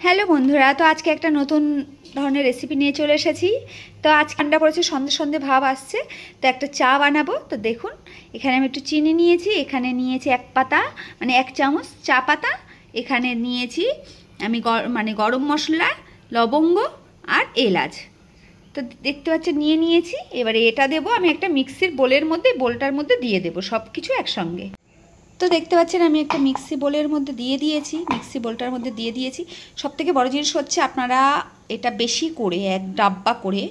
Hello বন্ধুরা, তো আজকে একটা নতুন ধরনের রেসিপি নিয়ে চলে এসেছি। তো আজ ঠান্ডা পড়েছে, সন্ধে সন্ধে ভাব আসছে, তো একটা চা বানাবো। তো দেখুন, এখানে আমি একটু চিনি নিয়েছি, এখানে নিয়েছি এক পাতা মানে 1 চামচ চা পাতা, এখানে নিয়েছি আমি গরম মশলা, লবঙ্গ আর এলাচ। তো দেখতে পাচ্ছেন নিয়ে নিয়েছি। এবারে এটা দেবো আমি একটা মিক্সির বোলটার মধ্যে দিয়ে দেবো সব কিছু একসঙ্গে। তো দেখতে পাচ্ছেন আমি একটা মিক্সি বোলের মধ্যে দিয়ে দিয়েছি, মিক্সি বোলটার মধ্যে দিয়ে দিয়েছি। সবথেকে বড় জিনিস হচ্ছে আপনারা এটা বেশি করে এক ডাব্বা করে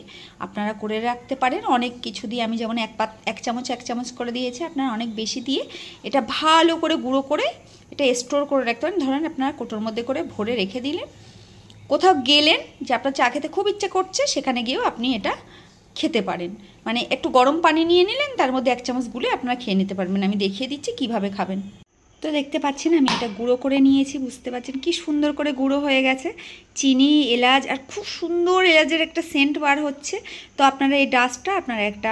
আপনারা করে রাখতে পারেন। অনেক কিছু দিয়ে আমি যেমন এক চামচ করে দিয়েছি, আপনারা অনেক বেশি দিয়ে এটা ভালো করে গুঁড়ো করে এটা স্টোর করে রাখতে পারেন। ধরেন আপনারা কোটোর মধ্যে করে ভরে রেখে দিলেন, কোথাও গেলেন যে আপনার চা খেতে খুব ইচ্ছে করছে, সেখানে গিয়েও আপনি এটা খেতে পারেন। মানে একটু গরম পানি নিয়ে নিলেন, তার মধ্যে 1 চামচ গুলে আপনারা খেয়ে নিতে পারবেন। আমি দেখিয়ে দিচ্ছি কিভাবে খাবেন। তো দেখতে পাচ্ছেন আমি এটা গুঁড়ো করে নিয়েছি, বুঝতে পারছেন কি সুন্দর করে গুঁড়ো হয়ে গেছে। চিনি, এলাচ আর খুব সুন্দর এলাচের একটা সেন্ট বার হচ্ছে। তো আপনারা এই ডাস্টটা আপনারা একটা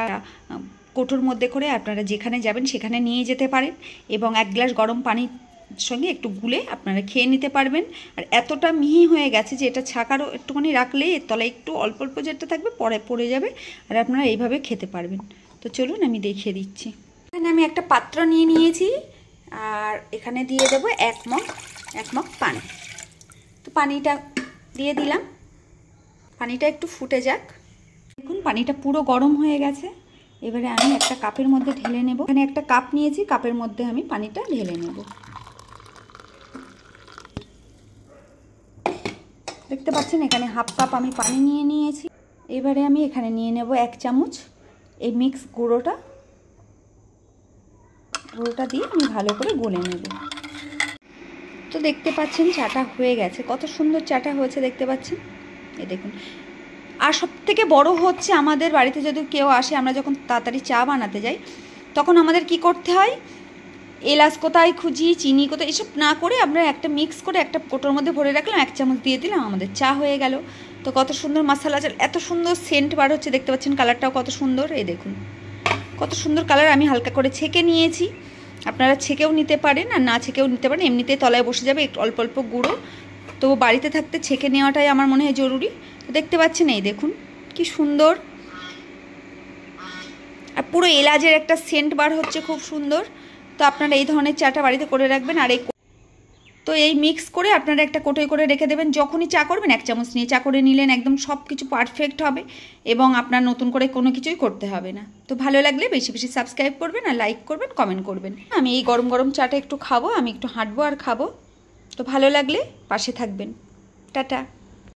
কোটোর মধ্যে করে আপনারা যেখানে যাবেন সেখানে নিয়ে যেতে পারেন, এবং 1 গ্লাস গরম পানির সঙ্গে একটু গুলে আপনারা খেয়ে নিতে পারবেন। আর এতটা মিহি হয়ে গেছে যে এটা ছাকারও একটুখানি রাখলেই এর তলায় একটু অল্প অল্প যেটা থাকবে পরে পড়ে যাবে, আর আপনারা এইভাবে খেতে পারবেন। তো চলুন আমি দেখিয়ে দিচ্ছি। এখানে আমি একটা পাত্র নিয়ে নিয়েছি, আর এখানে দিয়ে দেবো 1 মগ পানি। তো পানিটা দিয়ে দিলাম, পানিটা একটু ফুটে যাক। দেখুন পানিটা পুরো গরম হয়ে গেছে। এবারে আমি একটা কাপের মধ্যে ঢেলে নেব। এখানে একটা কাপ নিয়েছি, কাপের মধ্যে আমি পানিটা ঢেলে নেব। দেখতে পাচ্ছেন এখানে হাফ কাপ আমি পানি নিয়ে নিয়েছি। এবারে আমি এখানে নিয়ে নেব 1 চামচ এই মিক্স গুঁড়োটা দিয়ে আমি ভালো করে গলে নেব। তো দেখতে পাচ্ছেন চাটা হয়ে গেছে, কত সুন্দর চাটা হয়েছে দেখতে পাচ্ছেন, এই দেখুন। আর সবথেকে বড় হচ্ছে আমাদের বাড়িতে যদি কেউ আসে, আমরা যখন তাড়াতাড়ি চা বানাতে যাই তখন আমাদের কি করতে হয়, এলাচ কোথায় খুঁজি, চিনি কোথায়, এসব না করে আমরা একটা মিক্স করে একটা কোটোর মধ্যে ভরে রাখলাম, 1 চামচ দিয়ে দিলাম, আমাদের চা হয়ে গেল। তো কত সুন্দর মশলা চাল, এত সুন্দর সেন্ট বার হচ্ছে দেখতে পাচ্ছেন, কালারটাও কত সুন্দর, এই দেখুন কত সুন্দর কালার। আমি হালকা করে ছেঁকে নিয়েছি, আপনারা ছেঁকেও নিতে পারেন আর না ছেঁকেও নিতে পারেন, এমনিতে তলায় বসে যাবে একটু অল্প অল্প গুঁড়ো। তো বাড়িতে থাকতে ছেঁকে নেওয়াটাই আমার মনে হয় জরুরি। তো দেখতে পাচ্ছেন এই দেখুন কি সুন্দর, আর পুরো এলাচের একটা সেন্ট বার হচ্ছে খুব সুন্দর। তো আপনারা এই ধরনের চাটা বাড়িতে করে রাখবেন। আর এই মিক্স করে আপনারা একটা কোটোয় করে রেখে দেবেন, যখনই চা করবেন 1 চামচ নিয়ে চা করে নিলেন, একদম সব কিছু পারফেক্ট হবে এবং আপনার নতুন করে কোনো কিছুই করতে হবে না। তো ভালো লাগলে বেশি বেশি সাবস্ক্রাইব করবেন আর লাইক করবেন, কমেন্ট করবেন। আমি এই গরম গরম চাটা একটু খাবো, আমি একটু হাঁটবো আর খাবো। তো ভালো লাগলে পাশে থাকবেন। টাটা।